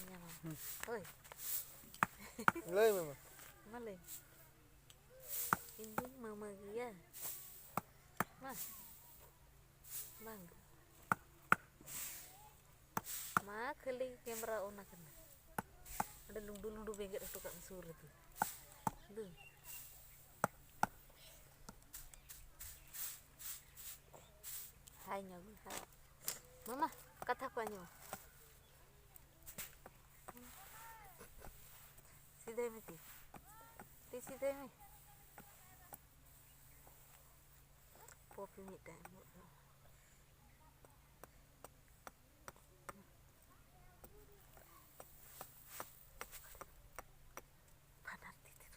nya oi Lơi mà. malay ini mama dia mas bang ma kali kamera ona kana ada lundu bengket tukang sur itu duh hai nyagu hai mama kata apa nyagu sidai mati ti sidai mi popi mi dai mo panar titir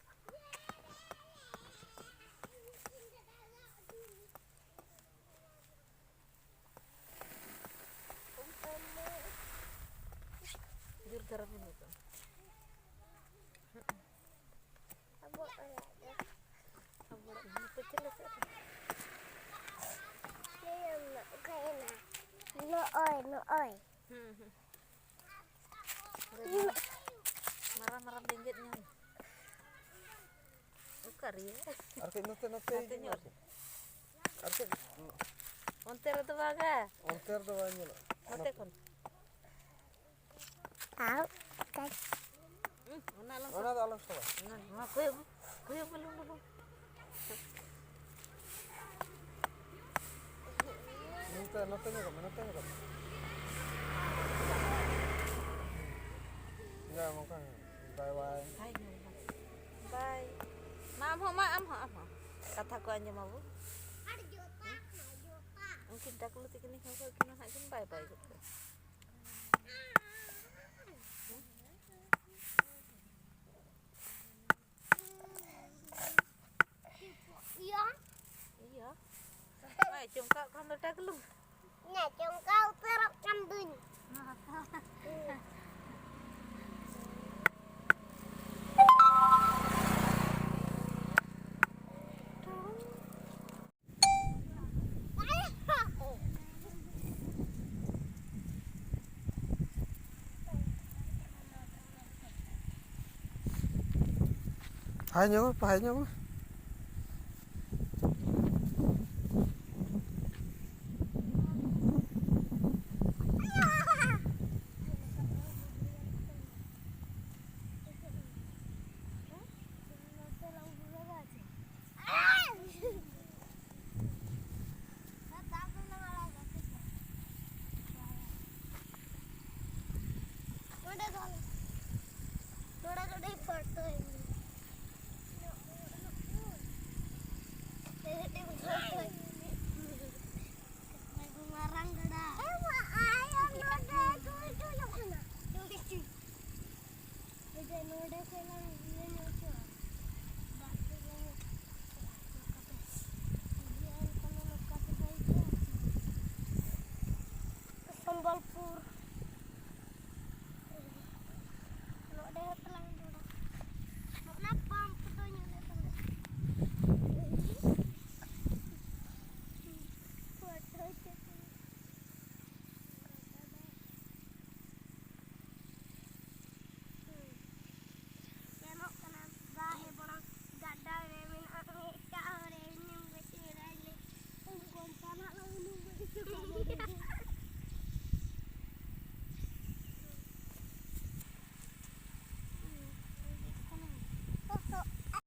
jur garam ini tuh abu ini kecil aja no oi marah bengetnya ukar ya Arke note Katanya. Arke onter tuh baga onter do banyo. note kon tahu kan ona lang Ona da alam sawa. ma kuya belum Note nyo kami. Enggak mau kan. Bye. bye bye maaf kata ko anya mau mungkin tak lu tikini kau kena nak bye gitu iya iya ay cungka kan udah kelum nya chung kau terap kambing Pahanya apa? थोड़ा फोटो है